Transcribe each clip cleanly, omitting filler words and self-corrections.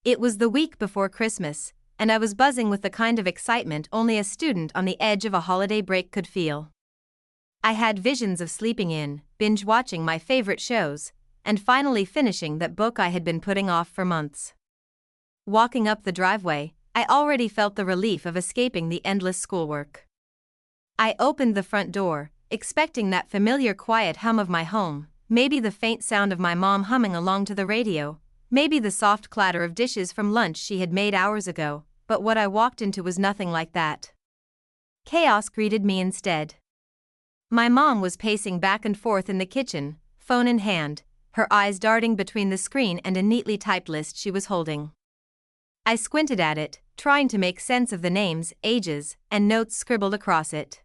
It was the week before Christmas, and I was buzzing with the kind of excitement only a student on the edge of a holiday break could feel. I had visions of sleeping in, binge-watching my favorite shows, and finally finishing that book I had been putting off for months. Walking up the driveway, I already felt the relief of escaping the endless schoolwork. I opened the front door, expecting that familiar quiet hum of my home, maybe the faint sound of my mom humming along to the radio, maybe the soft clatter of dishes from lunch she had made hours ago, but what I walked into was nothing like that. Chaos greeted me instead. My mom was pacing back and forth in the kitchen, phone in hand, her eyes darting between the screen and a neatly typed list she was holding. I squinted at it, trying to make sense of the names, ages, and notes scribbled across it.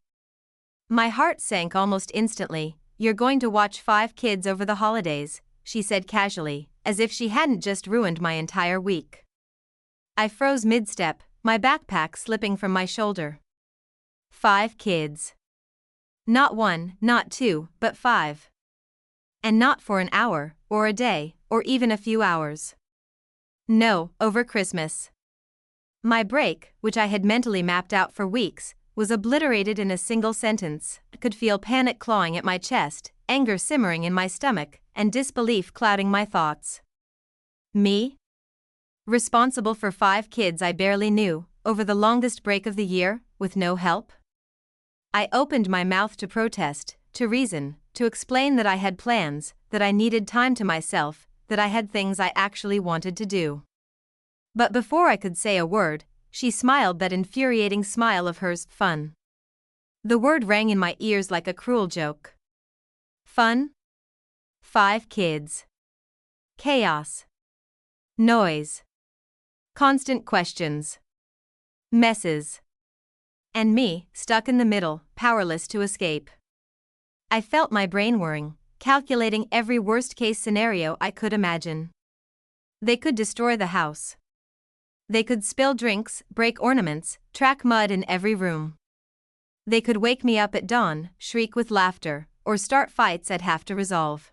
My heart sank almost instantly. "You're going to watch 5 Kids over the holidays," she said casually, as if she hadn't just ruined my entire week. I froze mid-step, my backpack slipping from my shoulder. 5 kids. Not 1, not 2, but 5. And not for an hour, or a day, or even a few hours. No, over Christmas. My break, which I had mentally mapped out for weeks, was obliterated in a single sentence. I could feel panic clawing at my chest, anger simmering in my stomach, and disbelief clouding my thoughts. Me? Responsible for 5 kids I barely knew, over the longest break of the year, with no help? I opened my mouth to protest, to reason, to explain that I had plans, that I needed time to myself, that I had things I actually wanted to do. But before I could say a word, she smiled that infuriating smile of hers, fun. The word rang in my ears like a cruel joke. Fun? 5 kids. Chaos. Noise. Constant questions. Messes. And me, stuck in the middle, powerless to escape. I felt my brain whirring, calculating every worst-case scenario I could imagine. They could destroy the house. They could spill drinks, break ornaments, track mud in every room. They could wake me up at dawn, shriek with laughter, or start fights I'd have to resolve.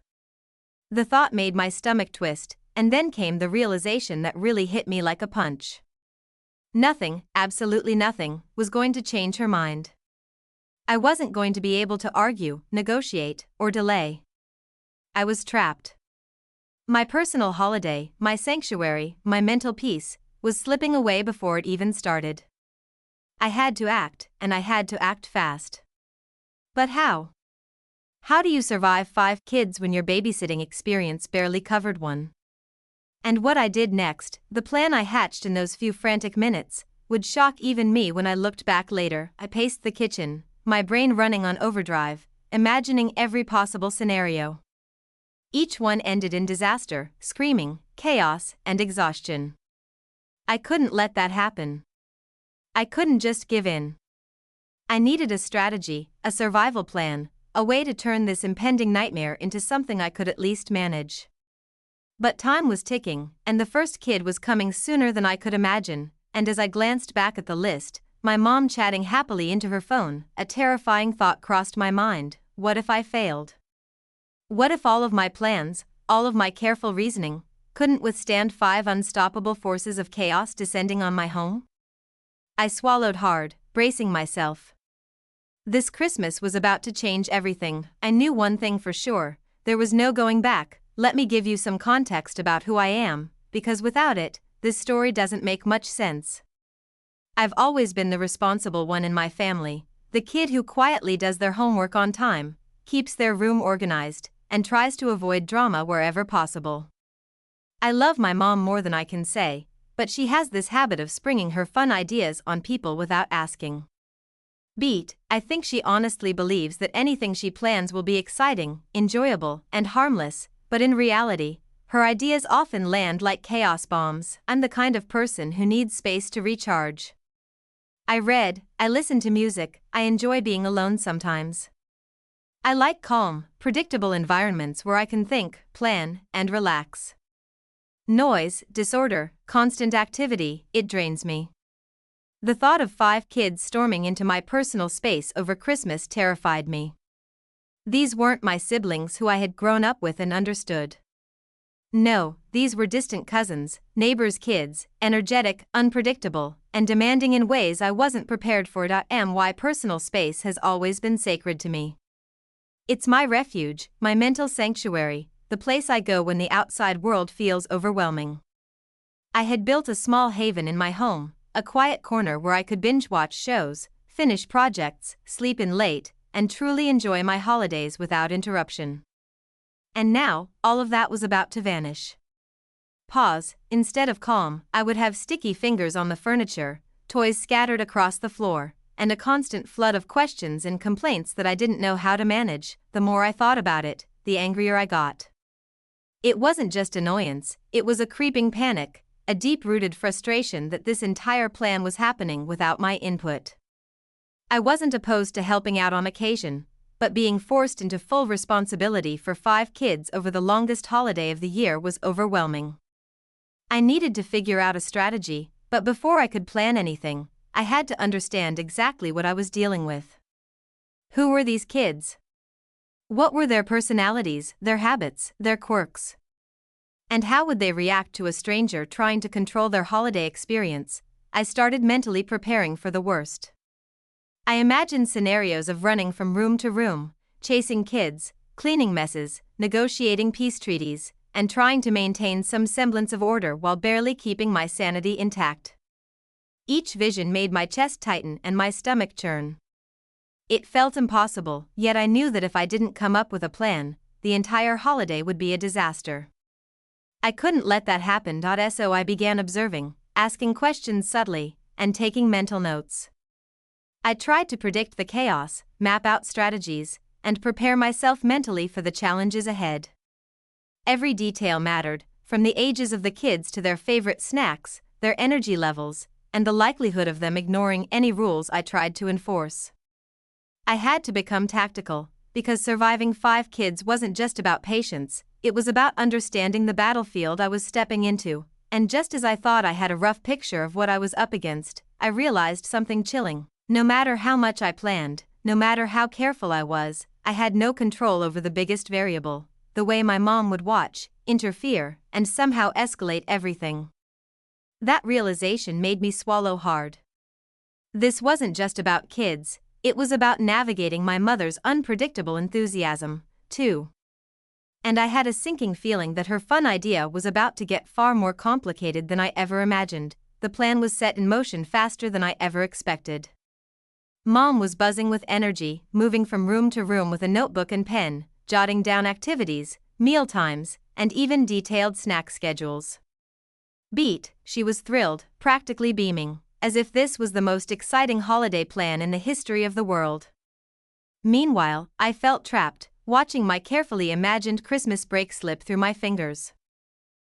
The thought made my stomach twist, and then came the realization that really hit me like a punch. Nothing, absolutely nothing, was going to change her mind. I wasn't going to be able to argue, negotiate, or delay. I was trapped. My personal holiday, my sanctuary, my mental peace, was slipping away before it even started. I had to act, and I had to act fast. But how? How do you survive 5 kids when your babysitting experience barely covered one? And what I did next, the plan I hatched in those few frantic minutes, would shock even me when I looked back later. I paced the kitchen, my brain running on overdrive, imagining every possible scenario. Each one ended in disaster, screaming, chaos, and exhaustion. I couldn't let that happen. I couldn't just give in. I needed a strategy, a survival plan, a way to turn this impending nightmare into something I could at least manage. But time was ticking, and the first kid was coming sooner than I could imagine, and as I glanced back at the list, my mom chatting happily into her phone, a terrifying thought crossed my mind: what if I failed? What if all of my plans, all of my careful reasoning, couldn't withstand 5 unstoppable forces of chaos descending on my home? I swallowed hard, bracing myself. This Christmas was about to change everything. I knew one thing for sure: there was no going back. Let me give you some context about who I am, because without it, this story doesn't make much sense. I've always been the responsible one in my family, the kid who quietly does their homework on time, keeps their room organized, and tries to avoid drama wherever possible. I love my mom more than I can say, but she has this habit of springing her fun ideas on people without asking. I think she honestly believes that anything she plans will be exciting, enjoyable, and harmless, but in reality, her ideas often land like chaos bombs. I'm the kind of person who needs space to recharge. I read, I listen to music, I enjoy being alone sometimes. I like calm, predictable environments where I can think, plan, and relax. Noise, disorder, constant activity, it drains me. The thought of 5 kids storming into my personal space over Christmas terrified me. These weren't my siblings who I had grown up with and understood. No, these were distant cousins, neighbors' kids, energetic, unpredictable, and demanding in ways I wasn't prepared for. My personal space has always been sacred to me. It's my refuge, my mental sanctuary, the place I go when the outside world feels overwhelming. I had built a small haven in my home, a quiet corner where I could binge-watch shows, finish projects, sleep in late, and truly enjoy my holidays without interruption. And now, all of that was about to vanish. Pause. Instead of calm, I would have sticky fingers on the furniture, toys scattered across the floor, and a constant flood of questions and complaints that I didn't know how to manage. The more I thought about it, the angrier I got. It wasn't just annoyance, it was a creeping panic, a deep-rooted frustration that this entire plan was happening without my input. I wasn't opposed to helping out on occasion, but being forced into full responsibility for 5 kids over the longest holiday of the year was overwhelming. I needed to figure out a strategy, but before I could plan anything, I had to understand exactly what I was dealing with. Who were these kids? What were their personalities, their habits, their quirks? And how would they react to a stranger trying to control their holiday experience? I started mentally preparing for the worst. I imagined scenarios of running from room to room, chasing kids, cleaning messes, negotiating peace treaties, and trying to maintain some semblance of order while barely keeping my sanity intact. Each vision made my chest tighten and my stomach churn. It felt impossible, yet I knew that if I didn't come up with a plan, the entire holiday would be a disaster. I couldn't let that happen. So I began observing, asking questions subtly, and taking mental notes. I tried to predict the chaos, map out strategies, and prepare myself mentally for the challenges ahead. Every detail mattered, from the ages of the kids to their favorite snacks, their energy levels, and the likelihood of them ignoring any rules I tried to enforce. I had to become tactical, because surviving 5 kids wasn't just about patience, it was about understanding the battlefield I was stepping into, and just as I thought I had a rough picture of what I was up against, I realized something chilling. No matter how much I planned, no matter how careful I was, I had no control over the biggest variable, the way my mom would watch, interfere, and somehow escalate everything. That realization made me swallow hard. This wasn't just about kids, it was about navigating my mother's unpredictable enthusiasm, too. And I had a sinking feeling that her fun idea was about to get far more complicated than I ever imagined. The plan was set in motion faster than I ever expected. Mom was buzzing with energy, moving from room to room with a notebook and pen, jotting down activities, meal times, and even detailed snack schedules. She was thrilled, practically beaming, as if this was the most exciting holiday plan in the history of the world. Meanwhile, I felt trapped, watching my carefully imagined Christmas break slip through my fingers.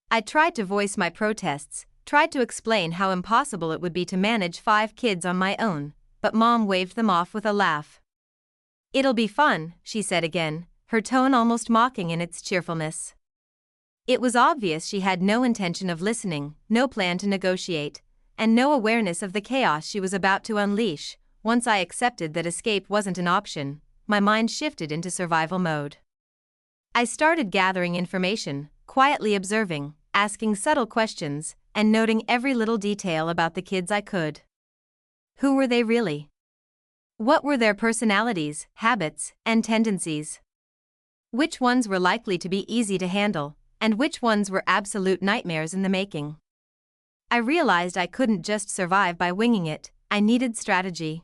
I tried to voice my protests, tried to explain how impossible it would be to manage 5 kids on my own, but Mom waved them off with a laugh. "It'll be fun," she said again, her tone almost mocking in its cheerfulness. It was obvious she had no intention of listening, no plan to negotiate, and no awareness of the chaos she was about to unleash. Once I accepted that escape wasn't an option, my mind shifted into survival mode. I started gathering information, quietly observing, asking subtle questions, and noting every little detail about the kids I could. Who were they really? What were their personalities, habits, and tendencies? Which ones were likely to be easy to handle, and which ones were absolute nightmares in the making? I realized I couldn't just survive by winging it, I needed strategy.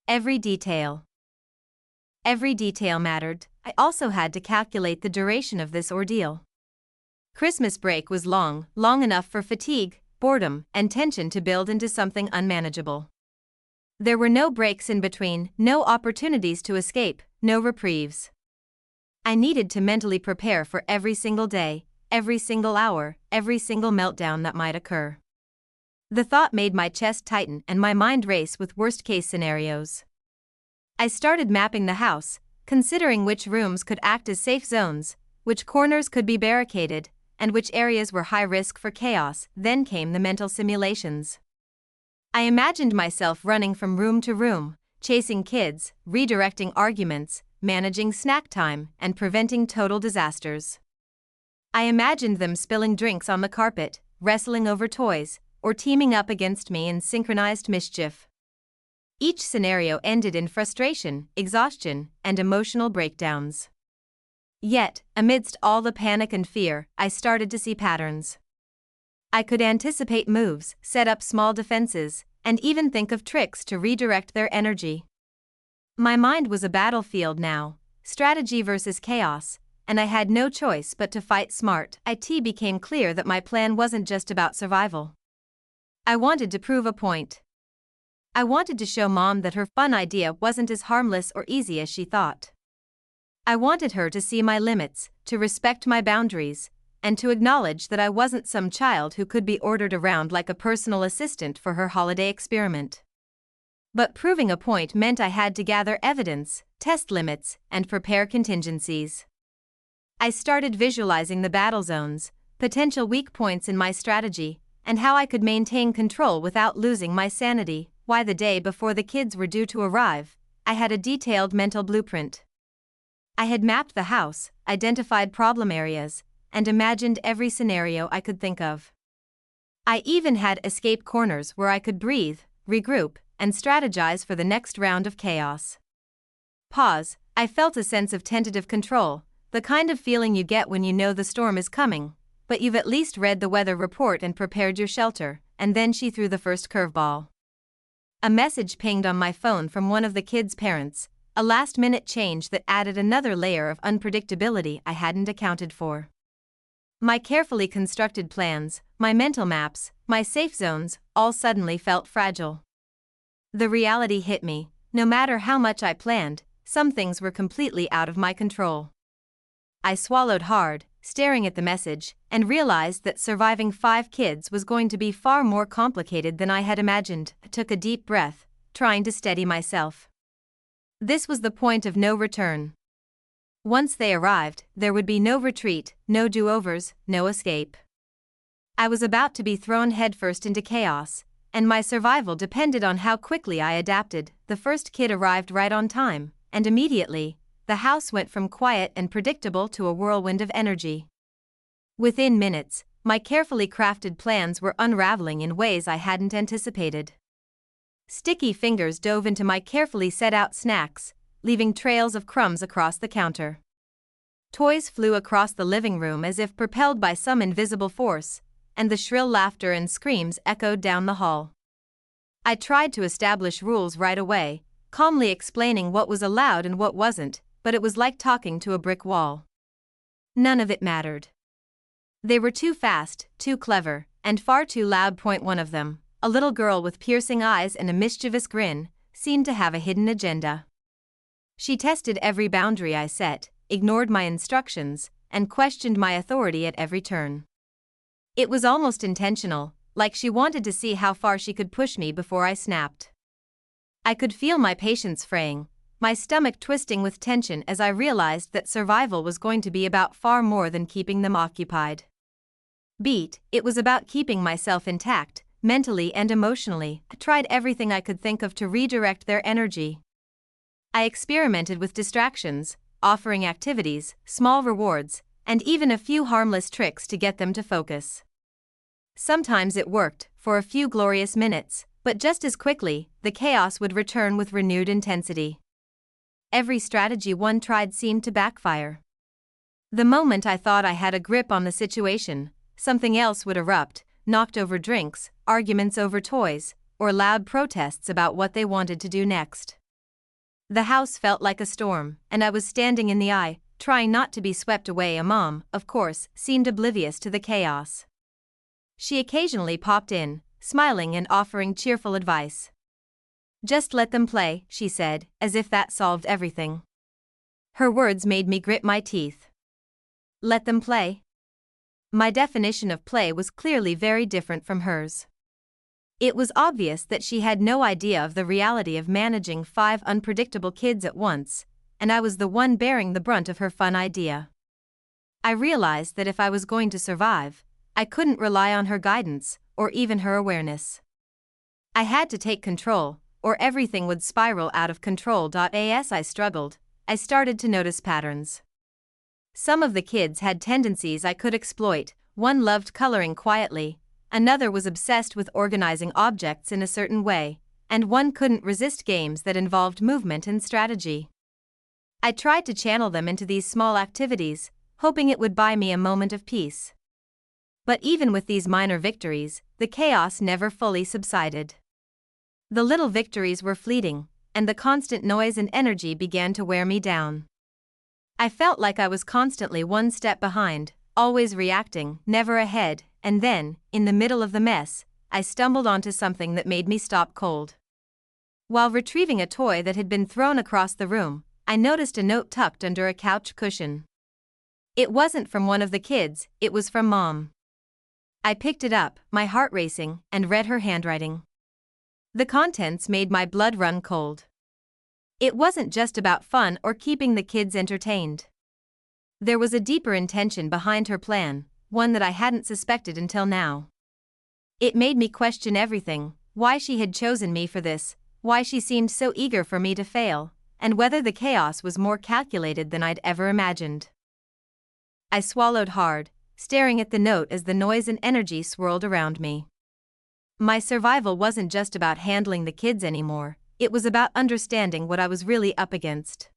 Every detail mattered. I also had to calculate the duration of this ordeal. Christmas break was long enough for fatigue, boredom, and tension to build into something unmanageable. There were no breaks in between, no opportunities to escape, no reprieves. I needed to mentally prepare for every single day, every single hour, every single meltdown that might occur. The thought made my chest tighten and my mind race with worst-case scenarios. I started mapping the house, considering which rooms could act as safe zones, which corners could be barricaded, and which areas were high risk for chaos. Then came the mental simulations. I imagined myself running from room to room, chasing kids, redirecting arguments, managing snack time, and preventing total disasters. I imagined them spilling drinks on the carpet, wrestling over toys, or teaming up against me in synchronized mischief. Each scenario ended in frustration, exhaustion, and emotional breakdowns. Yet, amidst all the panic and fear, I started to see patterns. I could anticipate moves, set up small defenses, and even think of tricks to redirect their energy. My mind was a battlefield now, strategy versus chaos, and I had no choice but to fight smart. It became clear that my plan wasn't just about survival. I wanted to prove a point. I wanted to show Mom that her fun idea wasn't as harmless or easy as she thought. I wanted her to see my limits, to respect my boundaries, and to acknowledge that I wasn't some child who could be ordered around like a personal assistant for her holiday experiment. But proving a point meant I had to gather evidence, test limits, and prepare contingencies. I started visualizing the battle zones, potential weak points in my strategy, and how I could maintain control without losing my sanity. Why, the day before the kids were due to arrive, I had a detailed mental blueprint. I had mapped the house, identified problem areas, and imagined every scenario I could think of. I even had escape corners where I could breathe, regroup, and strategize for the next round of chaos. Pause. I felt a sense of tentative control, the kind of feeling you get when you know the storm is coming, but you've at least read the weather report and prepared your shelter. And then she threw the first curveball. A message pinged on my phone from one of the kids' parents, a last-minute change that added another layer of unpredictability I hadn't accounted for. My carefully constructed plans, my mental maps, my safe zones, all suddenly felt fragile. The reality hit me. No matter how much I planned, some things were completely out of my control. I swallowed hard, staring at the message, and realized that surviving 5 kids was going to be far more complicated than I had imagined. I took a deep breath, trying to steady myself. This was the point of no return. Once they arrived, there would be no retreat, no do-overs, no escape. I was about to be thrown headfirst into chaos, and my survival depended on how quickly I adapted. The first kid arrived right on time, and immediately, the house went from quiet and predictable to a whirlwind of energy. Within minutes, my carefully crafted plans were unraveling in ways I hadn't anticipated. Sticky fingers dove into my carefully set-out snacks, leaving trails of crumbs across the counter. Toys flew across the living room as if propelled by some invisible force, and the shrill laughter and screams echoed down the hall. I tried to establish rules right away, calmly explaining what was allowed and what wasn't, but it was like talking to a brick wall. None of it mattered. They were too fast, too clever, and far too loud. One of them, a little girl with piercing eyes and a mischievous grin, seemed to have a hidden agenda. She tested every boundary I set, ignored my instructions, and questioned my authority at every turn. It was almost intentional, like she wanted to see how far she could push me before I snapped. I could feel my patience fraying, my stomach twisting with tension as I realized that survival was going to be about far more than keeping them occupied. It was about keeping myself intact, mentally and emotionally. I tried everything I could think of to redirect their energy. I experimented with distractions, offering activities, small rewards, and even a few harmless tricks to get them to focus. Sometimes it worked, for a few glorious minutes, but just as quickly, the chaos would return with renewed intensity. Every strategy one tried seemed to backfire. The moment I thought I had a grip on the situation, something else would erupt, knocked over drinks, arguments over toys, or loud protests about what they wanted to do next. The house felt like a storm, and I was standing in the eye, trying not to be swept away. Mom, of course, seemed oblivious to the chaos. She occasionally popped in, smiling and offering cheerful advice. "Just let them play," she said, as if that solved everything. Her words made me grit my teeth. Let them play? My definition of play was clearly very different from hers. It was obvious that she had no idea of the reality of managing 5 unpredictable kids at once, and I was the one bearing the brunt of her fun idea. I realized that if I was going to survive, I couldn't rely on her guidance, or even her awareness. I had to take control, or everything would spiral out of control. As I struggled, I started to notice patterns. Some of the kids had tendencies I could exploit. One loved coloring quietly, another was obsessed with organizing objects in a certain way, and one couldn't resist games that involved movement and strategy. I tried to channel them into these small activities, hoping it would buy me a moment of peace. But even with these minor victories, the chaos never fully subsided. The little victories were fleeting, and the constant noise and energy began to wear me down. I felt like I was constantly one step behind, always reacting, never ahead, and then, in the middle of the mess, I stumbled onto something that made me stop cold. While retrieving a toy that had been thrown across the room, I noticed a note tucked under a couch cushion. It wasn't from one of the kids, it was from Mom. I picked it up, my heart racing, and read her handwriting. The contents made my blood run cold. It wasn't just about fun or keeping the kids entertained. There was a deeper intention behind her plan, one that I hadn't suspected until now. It made me question everything: why she had chosen me for this, why she seemed so eager for me to fail, and whether the chaos was more calculated than I'd ever imagined. I swallowed hard, staring at the note as the noise and energy swirled around me. My survival wasn't just about handling the kids anymore, it was about understanding what I was really up against.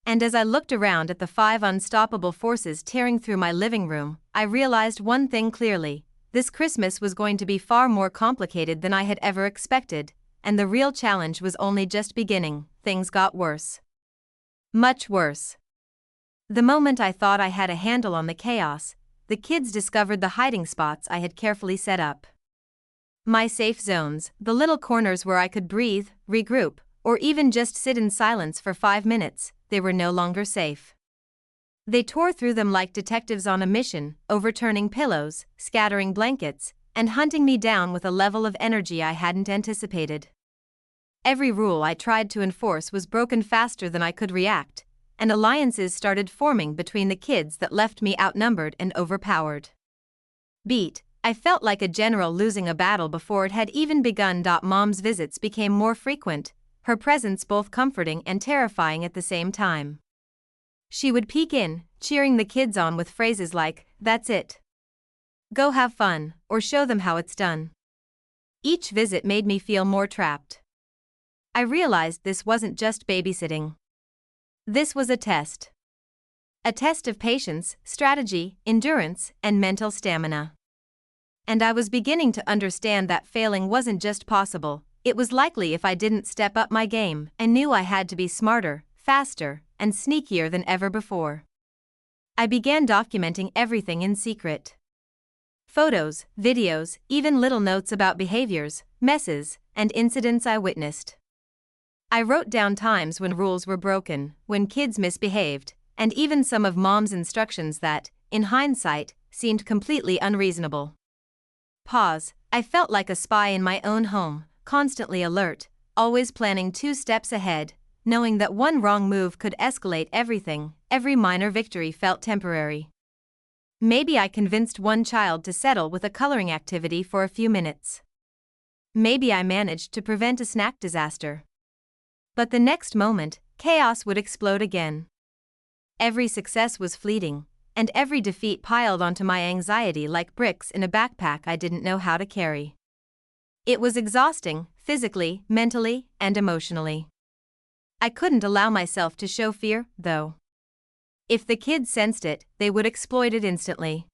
And as I looked around at the 5 unstoppable forces tearing through my living room, I realized one thing clearly: this Christmas was going to be far more complicated than I had ever expected, and the real challenge was only just beginning. Things got worse. Much worse. The moment I thought I had a handle on the chaos, the kids discovered the hiding spots I had carefully set up. My safe zones, the little corners where I could breathe, regroup, or even just sit in silence for 5 minutes, they were no longer safe. They tore through them like detectives on a mission, overturning pillows, scattering blankets, and hunting me down with a level of energy I hadn't anticipated. Every rule I tried to enforce was broken faster than I could react, and alliances started forming between the kids that left me outnumbered and overpowered. I felt like a general losing a battle before it had even begun. Mom's visits became more frequent, her presence both comforting and terrifying at the same time. She would peek in, cheering the kids on with phrases like, "That's it. Go have fun," or "Show them how it's done." Each visit made me feel more trapped. I realized this wasn't just babysitting. This was a test. A test of patience, strategy, endurance, and mental stamina. And I was beginning to understand that failing wasn't just possible, it was likely if I didn't step up my game. I knew I had to be smarter, faster, and sneakier than ever before. I began documenting everything in secret. Photos, videos, even little notes about behaviors, messes, and incidents I witnessed. I wrote down times when rules were broken, when kids misbehaved, and even some of Mom's instructions that, in hindsight, seemed completely unreasonable. I felt like a spy in my own home, constantly alert, always planning 2 steps ahead, knowing that one wrong move could escalate everything. Every minor victory felt temporary. Maybe I convinced one child to settle with a coloring activity for a few minutes. Maybe I managed to prevent a snack disaster. But the next moment, chaos would explode again. Every success was fleeting, and every defeat piled onto my anxiety like bricks in a backpack I didn't know how to carry. It was exhausting, physically, mentally, and emotionally. I couldn't allow myself to show fear, though. If the kids sensed it, they would exploit it instantly.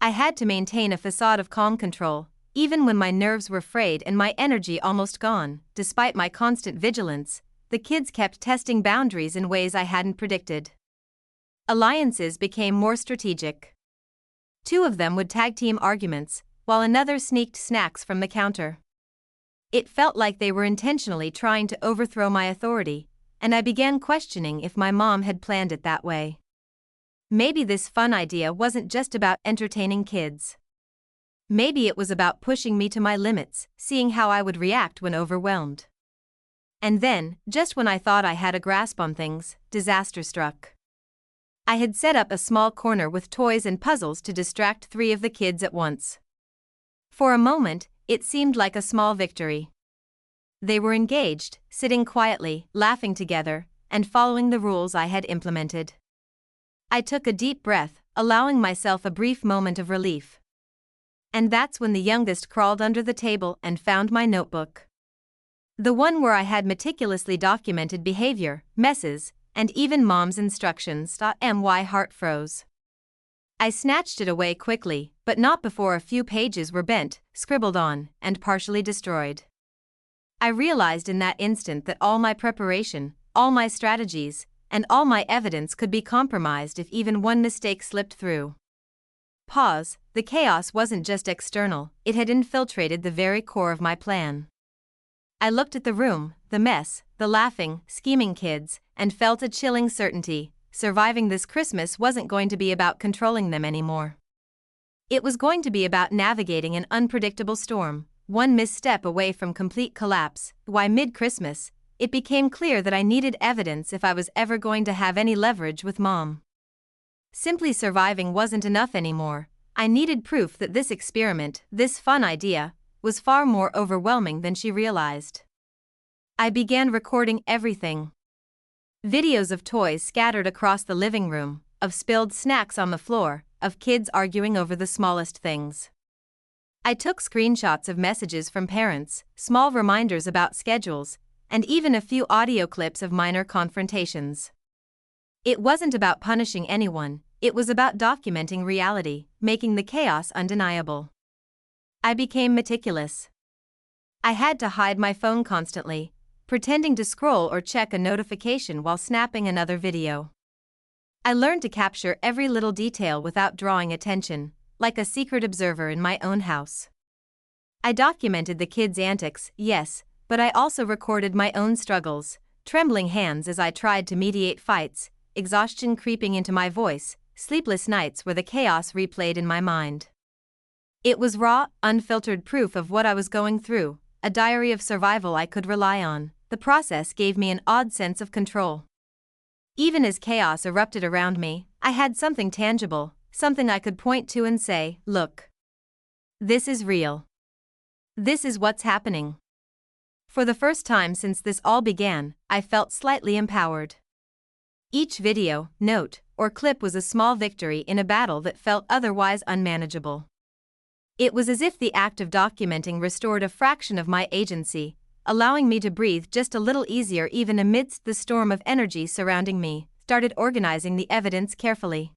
I had to maintain a facade of calm control, even when my nerves were frayed and my energy almost gone. Despite my constant vigilance, the kids kept testing boundaries in ways I hadn't predicted. Alliances became more strategic. 2 of them would tag team arguments, while another sneaked snacks from the counter. It felt like they were intentionally trying to overthrow my authority, and I began questioning if my mom had planned it that way. Maybe this fun idea wasn't just about entertaining kids. Maybe it was about pushing me to my limits, seeing how I would react when overwhelmed. And then, just when I thought I had a grasp on things, disaster struck. I had set up a small corner with toys and puzzles to distract 3 of the kids at once. For a moment, it seemed like a small victory. They were engaged, sitting quietly, laughing together, and following the rules I had implemented. I took a deep breath, allowing myself a brief moment of relief. And that's when the youngest crawled under the table and found my notebook. The one where I had meticulously documented behavior, messes, and even mom's instructions. My heart froze. I snatched it away quickly, but not before a few pages were bent, scribbled on, and partially destroyed. I realized in that instant that all my preparation, all my strategies, and all my evidence could be compromised if even one mistake slipped through. Pause. The chaos wasn't just external, it had infiltrated the very core of my plan. I looked at the room, the mess, the laughing, scheming kids, and felt a chilling certainty: surviving this Christmas wasn't going to be about controlling them anymore. It was going to be about navigating an unpredictable storm, one misstep away from complete collapse. Why, mid-Christmas, it became clear that I needed evidence if I was ever going to have any leverage with Mom. Simply surviving wasn't enough anymore. I needed proof that this experiment, this fun idea, was far more overwhelming than she realized. I began recording everything. Videos of toys scattered across the living room, of spilled snacks on the floor, of kids arguing over the smallest things. I took screenshots of messages from parents, small reminders about schedules, and even a few audio clips of minor confrontations. It wasn't about punishing anyone, it was about documenting reality, making the chaos undeniable. I became meticulous. I had to hide my phone constantly, pretending to scroll or check a notification while snapping another video. I learned to capture every little detail without drawing attention, like a secret observer in my own house. I documented the kids' antics, yes, but I also recorded my own struggles, trembling hands as I tried to mediate fights, exhaustion creeping into my voice, sleepless nights where the chaos replayed in my mind. It was raw, unfiltered proof of what I was going through, a diary of survival I could rely on. The process gave me an odd sense of control. Even as chaos erupted around me, I had something tangible, something I could point to and say, "Look. This is real. This is what's happening." For the first time since this all began, I felt slightly empowered. Each video, note, or clip was a small victory in a battle that felt otherwise unmanageable. It was as if the act of documenting restored a fraction of my agency, allowing me to breathe just a little easier even amidst the storm of energy surrounding me. Started organizing the evidence carefully.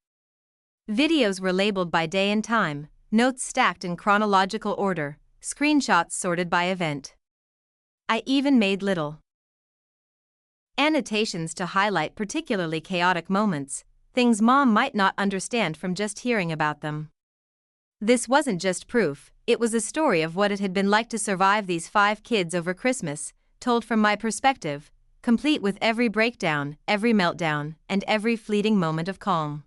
Videos were labeled by day and time, notes stacked in chronological order, screenshots sorted by event. I even made little annotations to highlight particularly chaotic moments, things Mom might not understand from just hearing about them. This wasn't just proof, it was a story of what it had been like to survive these 5 kids over Christmas, told from my perspective, complete with every breakdown, every meltdown, and every fleeting moment of calm.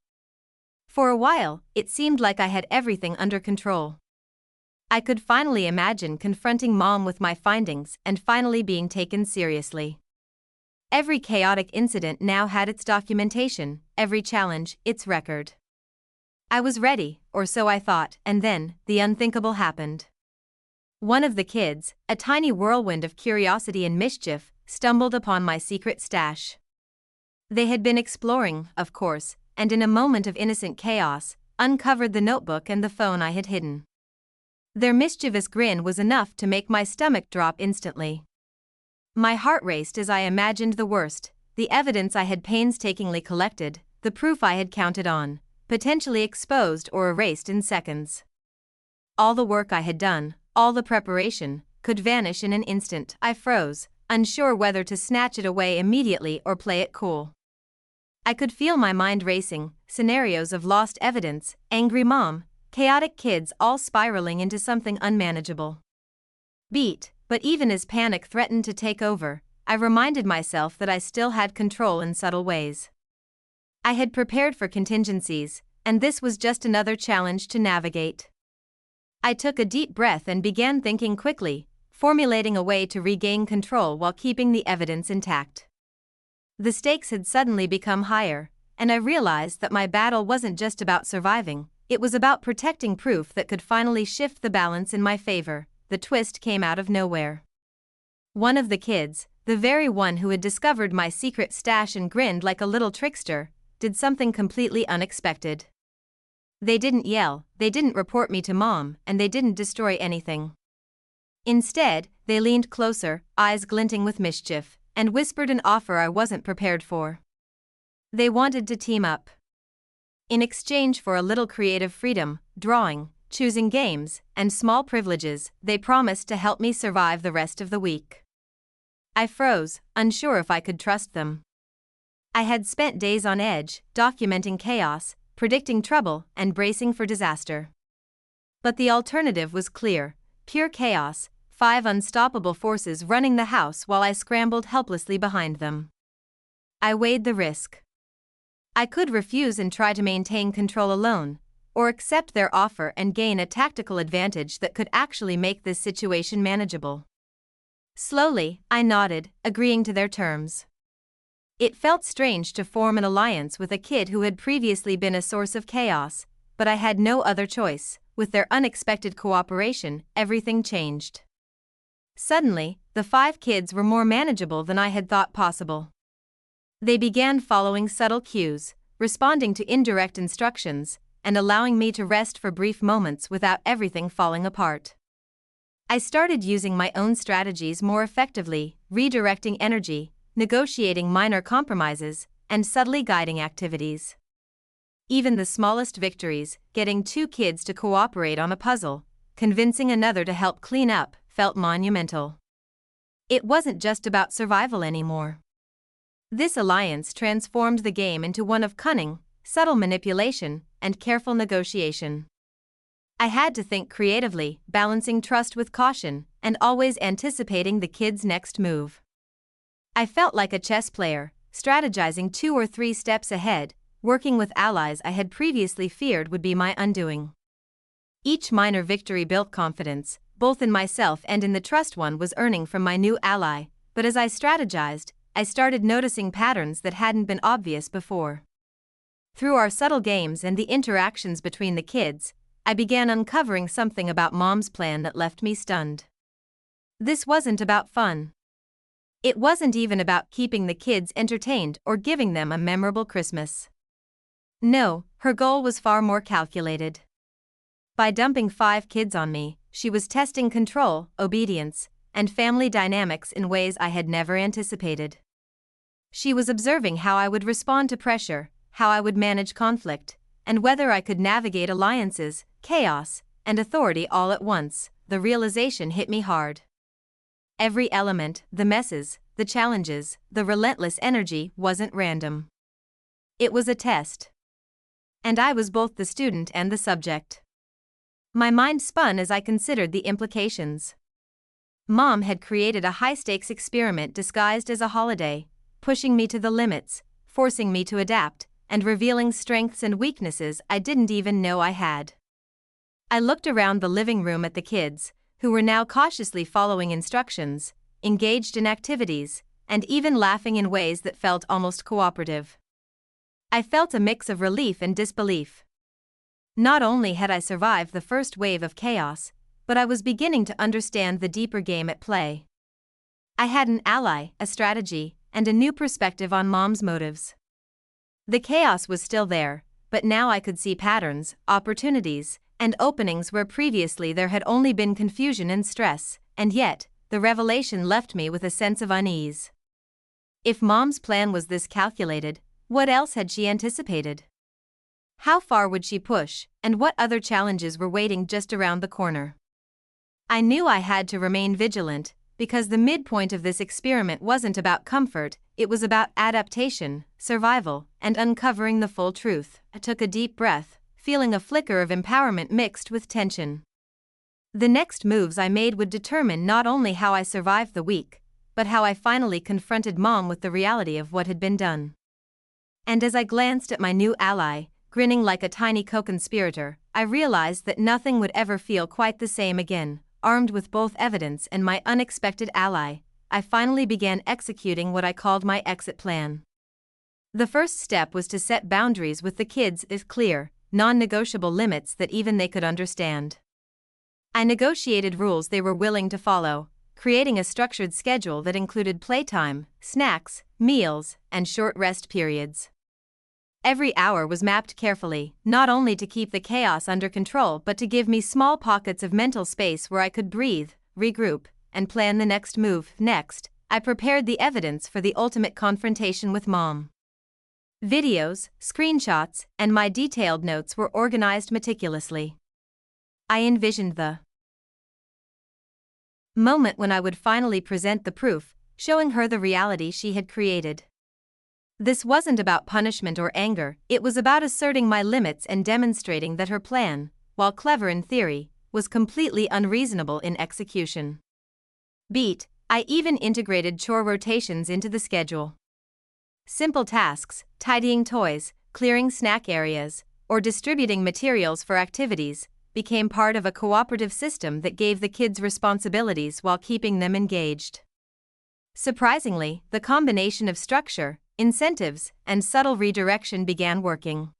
For a while, it seemed like I had everything under control. I could finally imagine confronting Mom with my findings and finally being taken seriously. Every chaotic incident now had its documentation, every challenge, its record. I was ready, or so I thought, and then, the unthinkable happened. One of the kids, a tiny whirlwind of curiosity and mischief, stumbled upon my secret stash. They had been exploring, of course, and in a moment of innocent chaos, uncovered the notebook and the phone I had hidden. Their mischievous grin was enough to make my stomach drop instantly. My heart raced as I imagined the worst, the evidence I had painstakingly collected, the proof I had counted on, potentially exposed or erased in seconds. All the work I had done, all the preparation, could vanish in an instant. I froze, unsure whether to snatch it away immediately or play it cool. I could feel my mind racing, scenarios of lost evidence, angry mom, chaotic kids all spiraling into something unmanageable. But even as panic threatened to take over, I reminded myself that I still had control in subtle ways. I had prepared for contingencies, and this was just another challenge to navigate. I took a deep breath and began thinking quickly, formulating a way to regain control while keeping the evidence intact. The stakes had suddenly become higher, and I realized that my battle wasn't just about surviving, it was about protecting proof that could finally shift the balance in my favor. The twist came out of nowhere. One of the kids, the very one who had discovered my secret stash and grinned like a little trickster, did something completely unexpected. They didn't yell, they didn't report me to mom, and they didn't destroy anything. Instead, they leaned closer, eyes glinting with mischief, and whispered an offer I wasn't prepared for. They wanted to team up. In exchange for a little creative freedom, drawing, choosing games, and small privileges, they promised to help me survive the rest of the week. I froze, unsure if I could trust them. I had spent days on edge, documenting chaos, predicting trouble, and bracing for disaster. But the alternative was clear: pure chaos, 5 unstoppable forces running the house while I scrambled helplessly behind them. I weighed the risk. I could refuse and try to maintain control alone, or accept their offer and gain a tactical advantage that could actually make this situation manageable. Slowly, I nodded, agreeing to their terms. It felt strange to form an alliance with a kid who had previously been a source of chaos, but I had no other choice. With their unexpected cooperation, everything changed. Suddenly, the 5 kids were more manageable than I had thought possible. They began following subtle cues, responding to indirect instructions, and allowing me to rest for brief moments without everything falling apart. I started using my own strategies more effectively, redirecting energy, negotiating minor compromises, and subtly guiding activities. Even the smallest victories, getting 2 kids to cooperate on a puzzle, convincing another to help clean up, felt monumental. It wasn't just about survival anymore. This alliance transformed the game into one of cunning, subtle manipulation, and careful negotiation. I had to think creatively, balancing trust with caution, and always anticipating the kids' next move. I felt like a chess player, strategizing 2 or 3 steps ahead, working with allies I had previously feared would be my undoing. Each minor victory built confidence, both in myself and in the trust one was earning from my new ally, but as I strategized, I started noticing patterns that hadn't been obvious before. Through our subtle games and the interactions between the kids, I began uncovering something about Mom's plan that left me stunned. This wasn't about fun. It wasn't even about keeping the kids entertained or giving them a memorable Christmas. No, her goal was far more calculated. By dumping 5 kids on me, she was testing control, obedience, and family dynamics in ways I had never anticipated. She was observing how I would respond to pressure, how I would manage conflict, and whether I could navigate alliances, chaos, and authority all at once. The realization hit me hard. Every element, the messes, the challenges, the relentless energy, wasn't random. It was a test. And I was both the student and the subject. My mind spun as I considered the implications. Mom had created a high-stakes experiment disguised as a holiday, pushing me to the limits, forcing me to adapt, and revealing strengths and weaknesses I didn't even know I had. I looked around the living room at the kids, who were now cautiously following instructions, engaged in activities, and even laughing in ways that felt almost cooperative. I felt a mix of relief and disbelief. Not only had I survived the first wave of chaos, but I was beginning to understand the deeper game at play. I had an ally, a strategy, and a new perspective on Mom's motives. The chaos was still there, but now I could see patterns, opportunities, and openings where previously there had only been confusion and stress, and yet, the revelation left me with a sense of unease. If Mom's plan was this calculated, what else had she anticipated? How far would she push, and what other challenges were waiting just around the corner? I knew I had to remain vigilant, because the midpoint of this experiment wasn't about comfort, it was about adaptation, survival, and uncovering the full truth. I took a deep breath, feeling a flicker of empowerment mixed with tension. The next moves I made would determine not only how I survived the week, but how I finally confronted Mom with the reality of what had been done. And as I glanced at my new ally, grinning like a tiny co-conspirator, I realized that nothing would ever feel quite the same again. Armed with both evidence and my unexpected ally, I finally began executing what I called my exit plan. The first step was to set boundaries with the kids with clear, non-negotiable limits that even they could understand. I negotiated rules they were willing to follow, creating a structured schedule that included playtime, snacks, meals, and short rest periods. Every hour was mapped carefully, not only to keep the chaos under control but to give me small pockets of mental space where I could breathe, regroup, and plan the next move. Next, I prepared the evidence for the ultimate confrontation with Mom. Videos, screenshots, and my detailed notes were organized meticulously. I envisioned the moment when I would finally present the proof, showing her the reality she had created. This wasn't about punishment or anger, it was about asserting my limits and demonstrating that her plan, while clever in theory, was completely unreasonable in execution. I even integrated chore rotations into the schedule. Simple tasks, tidying toys, clearing snack areas, or distributing materials for activities, became part of a cooperative system that gave the kids responsibilities while keeping them engaged. Surprisingly, the combination of structure, incentives, and subtle redirection began working.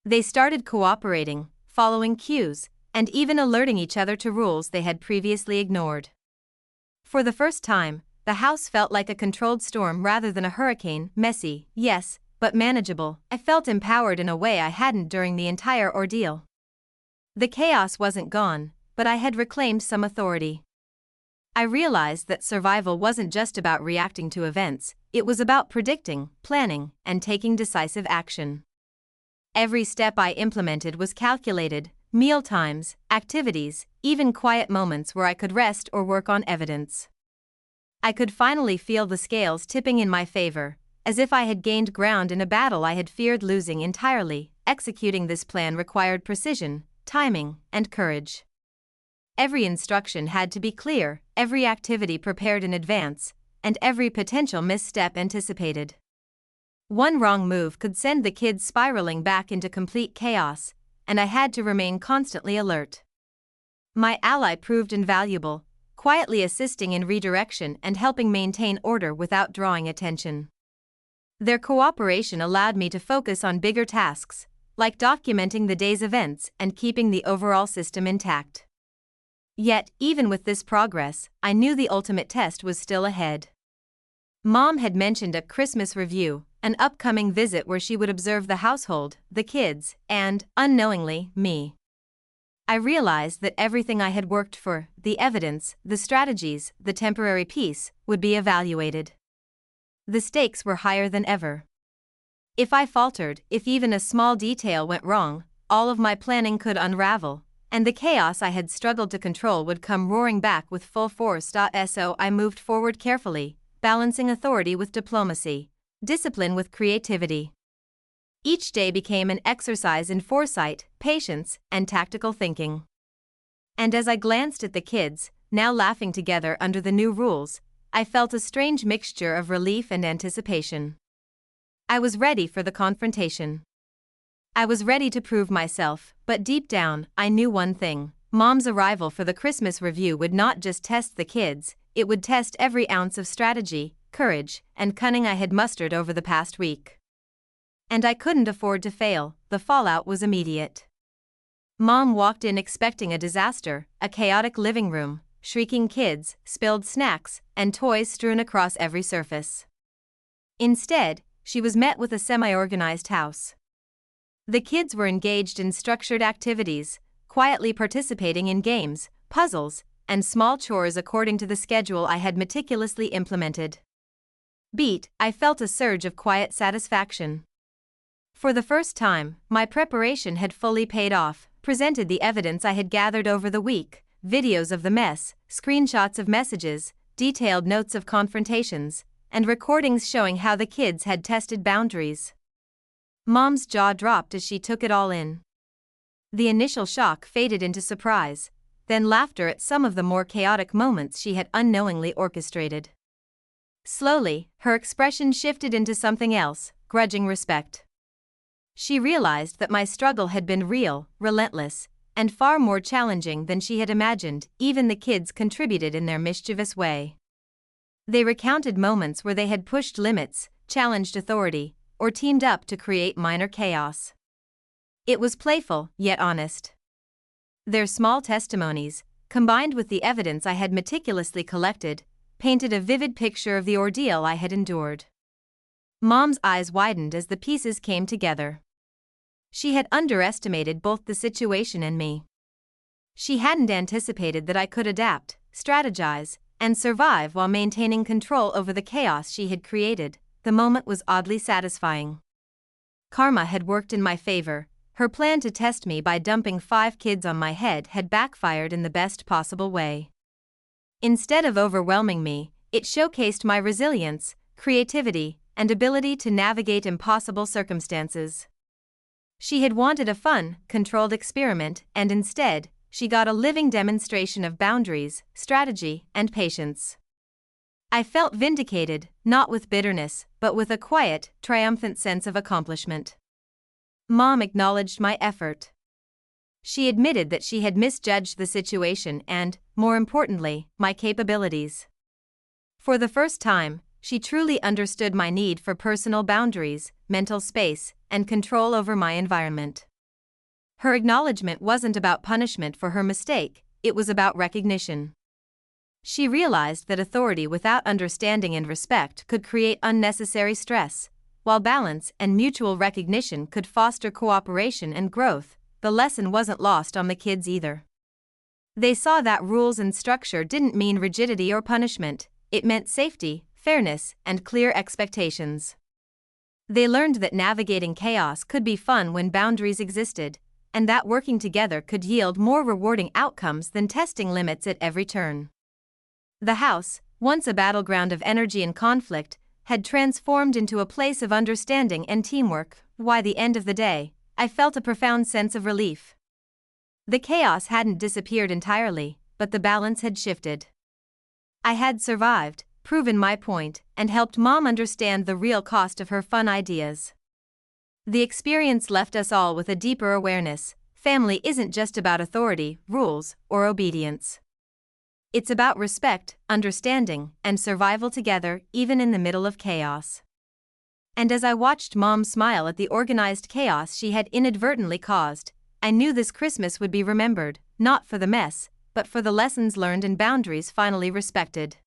They started cooperating, following cues, and even alerting each other to rules they had previously ignored. For the first time, the house felt like a controlled storm rather than a hurricane, messy, yes, but manageable. I felt empowered in a way I hadn't during the entire ordeal. The chaos wasn't gone, but I had reclaimed some authority. I realized that survival wasn't just about reacting to events, it was about predicting, planning, and taking decisive action. Every step I implemented was calculated: meal times, activities, even quiet moments where I could rest or work on evidence. I could finally feel the scales tipping in my favor, as if I had gained ground in a battle I had feared losing entirely. Executing this plan required precision, timing, and courage. Every instruction had to be clear, every activity prepared in advance, and every potential misstep anticipated. One wrong move could send the kids spiraling back into complete chaos, and I had to remain constantly alert. My ally proved invaluable, quietly assisting in redirection and helping maintain order without drawing attention. Their cooperation allowed me to focus on bigger tasks, like documenting the day's events and keeping the overall system intact. Yet, even with this progress, I knew the ultimate test was still ahead. Mom had mentioned a Christmas review, an upcoming visit where she would observe the household, the kids, and, unknowingly, me. I realized that everything I had worked for, the evidence, the strategies, the temporary peace, would be evaluated. The stakes were higher than ever. If I faltered, if even a small detail went wrong, all of my planning could unravel, and the chaos I had struggled to control would come roaring back with full force. So I moved forward carefully, balancing authority with diplomacy, discipline with creativity. Each day became an exercise in foresight, patience, and tactical thinking. And as I glanced at the kids, now laughing together under the new rules, I felt a strange mixture of relief and anticipation. I was ready for the confrontation. I was ready to prove myself, but deep down, I knew one thing: Mom's arrival for the Christmas review would not just test the kids, it would test every ounce of strategy, courage, and cunning I had mustered over the past week. And I couldn't afford to fail. The fallout was immediate. Mom walked in expecting a disaster, a chaotic living room, shrieking kids, spilled snacks, and toys strewn across every surface. Instead, she was met with a semi-organized house. The kids were engaged in structured activities, quietly participating in games, puzzles, and small chores according to the schedule I had meticulously implemented. I felt a surge of quiet satisfaction. For the first time, my preparation had fully paid off. Presented the evidence I had gathered over the week, videos of the mess, screenshots of messages, detailed notes of confrontations, and recordings showing how the kids had tested boundaries. Mom's jaw dropped as she took it all in. The initial shock faded into surprise, then laughter at some of the more chaotic moments she had unknowingly orchestrated. Slowly, her expression shifted into something else: grudging respect. She realized that my struggle had been real, relentless, and far more challenging than she had imagined. Even the kids contributed in their mischievous way. They recounted moments where they had pushed limits, challenged authority, or teamed up to create minor chaos. It was playful, yet honest. Their small testimonies, combined with the evidence I had meticulously collected, painted a vivid picture of the ordeal I had endured. Mom's eyes widened as the pieces came together. She had underestimated both the situation and me. She hadn't anticipated that I could adapt, strategize, and survive while maintaining control over the chaos she had created. The moment was oddly satisfying. Karma had worked in my favor. Her plan to test me by dumping 5 kids on my head had backfired in the best possible way. Instead of overwhelming me, it showcased my resilience, creativity, and ability to navigate impossible circumstances. She had wanted a fun, controlled experiment, and instead, she got a living demonstration of boundaries, strategy, and patience. I felt vindicated, not with bitterness, but with a quiet, triumphant sense of accomplishment. Mom acknowledged my effort. She admitted that she had misjudged the situation and, more importantly, my capabilities. For the first time, she truly understood my need for personal boundaries, mental space, and control over my environment. Her acknowledgement wasn't about punishment for her mistake, it was about recognition. She realized that authority without understanding and respect could create unnecessary stress, while balance and mutual recognition could foster cooperation and growth. The lesson wasn't lost on the kids either. They saw that rules and structure didn't mean rigidity or punishment, it meant safety, fairness, and clear expectations. They learned that navigating chaos could be fun when boundaries existed, and that working together could yield more rewarding outcomes than testing limits at every turn. The house, once a battleground of energy and conflict, had transformed into a place of understanding and teamwork. By the end of the day, I felt a profound sense of relief. The chaos hadn't disappeared entirely, but the balance had shifted. I had survived, proven my point, and helped Mom understand the real cost of her fun ideas. The experience left us all with a deeper awareness. Family isn't just about authority, rules, or obedience. It's about respect, understanding, and survival together, even in the middle of chaos. And as I watched Mom smile at the organized chaos she had inadvertently caused, I knew this Christmas would be remembered, not for the mess, but for the lessons learned and boundaries finally respected.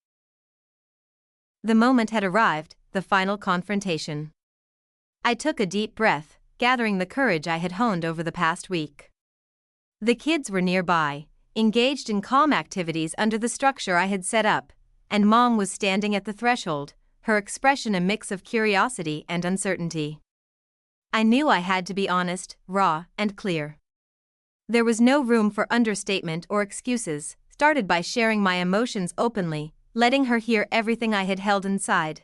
The moment had arrived, the final confrontation. I took a deep breath, gathering the courage I had honed over the past week. The kids were nearby, engaged in calm activities under the structure I had set up, and Mom was standing at the threshold, her expression a mix of curiosity and uncertainty. I knew I had to be honest, raw, and clear. There was no room for understatement or excuses. Started by sharing my emotions openly, letting her hear everything I had held inside.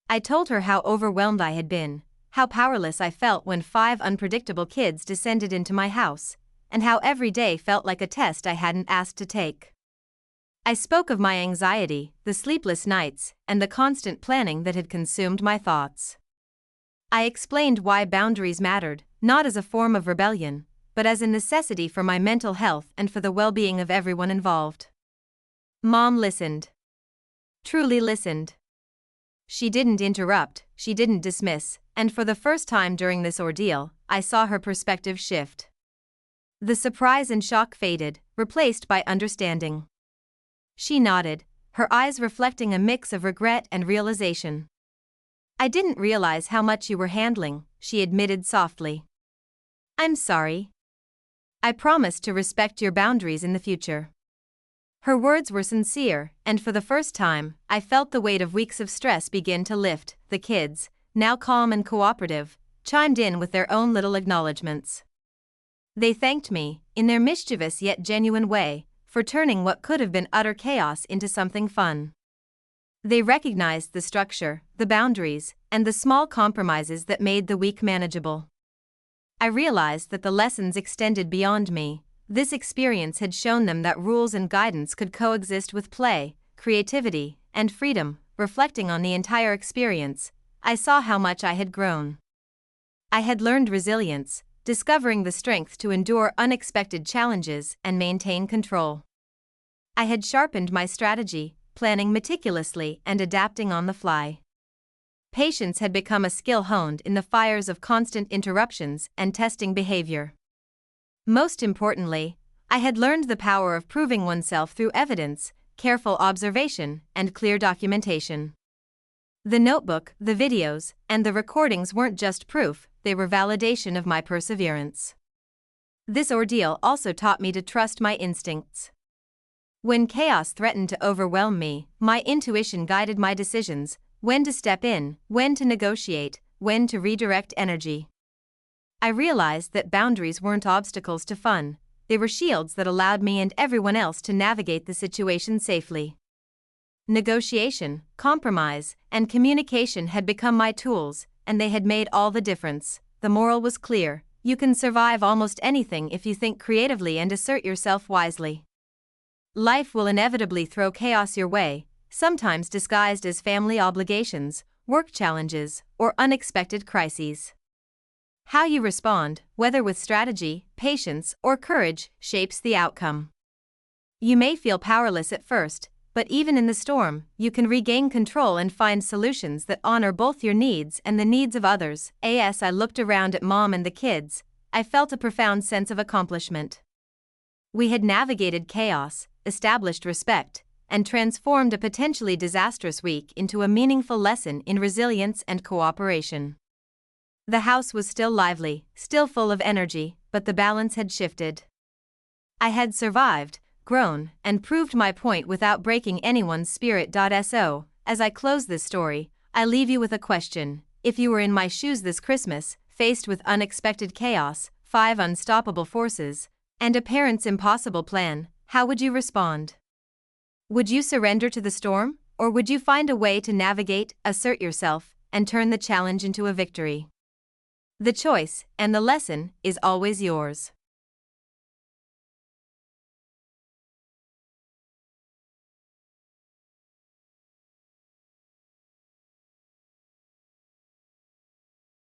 I told her how overwhelmed I had been, how powerless I felt when 5 unpredictable kids descended into my house, and how every day felt like a test I hadn't asked to take. I spoke of my anxiety, the sleepless nights, and the constant planning that had consumed my thoughts. I explained why boundaries mattered, not as a form of rebellion, but as a necessity for my mental health and for the well-being of everyone involved. Mom listened. Truly listened. She didn't interrupt, she didn't dismiss, and for the first time during this ordeal, I saw her perspective shift. The surprise and shock faded, replaced by understanding. She nodded, her eyes reflecting a mix of regret and realization. I didn't realize how much you were handling, she admitted softly. I'm sorry. I promise to respect your boundaries in the future. Her words were sincere, and for the first time, I felt the weight of weeks of stress begin to lift. The kids, now calm and cooperative, chimed in with their own little acknowledgments. They thanked me, in their mischievous yet genuine way, for turning what could have been utter chaos into something fun. They recognized the structure, the boundaries, and the small compromises that made the week manageable. I realized that the lessons extended beyond me. This experience had shown them that rules and guidance could coexist with play, creativity, and freedom. Reflecting on the entire experience, I saw how much I had grown. I had learned resilience, discovering the strength to endure unexpected challenges and maintain control. I had sharpened my strategy, planning meticulously and adapting on the fly. Patience had become a skill honed in the fires of constant interruptions and testing behavior. Most importantly, I had learned the power of proving oneself through evidence, careful observation, and clear documentation. The notebook, the videos, and the recordings weren't just proof, they were validation of my perseverance. This ordeal also taught me to trust my instincts. When chaos threatened to overwhelm me, my intuition guided my decisions: when to step in, when to negotiate, when to redirect energy. I realized that boundaries weren't obstacles to fun, they were shields that allowed me and everyone else to navigate the situation safely. Negotiation, compromise, and communication had become my tools, and they had made all the difference. The moral was clear: you can survive almost anything if you think creatively and assert yourself wisely. Life will inevitably throw chaos your way, sometimes disguised as family obligations, work challenges, or unexpected crises. How you respond, whether with strategy, patience, or courage, shapes the outcome. You may feel powerless at first, but even in the storm, you can regain control and find solutions that honor both your needs and the needs of others. As I looked around at Mom and the kids, I felt a profound sense of accomplishment. We had navigated chaos, established respect, and transformed a potentially disastrous week into a meaningful lesson in resilience and cooperation. The house was still lively, still full of energy, but the balance had shifted. I had survived, grown, and proved my point without breaking anyone's spirit. As I close this story, I leave you with a question: if you were in my shoes this Christmas, faced with unexpected chaos, 5 unstoppable forces, and a parent's impossible plan, how would you respond? Would you surrender to the storm, or would you find a way to navigate, assert yourself, and turn the challenge into a victory? The choice, and the lesson, is always yours.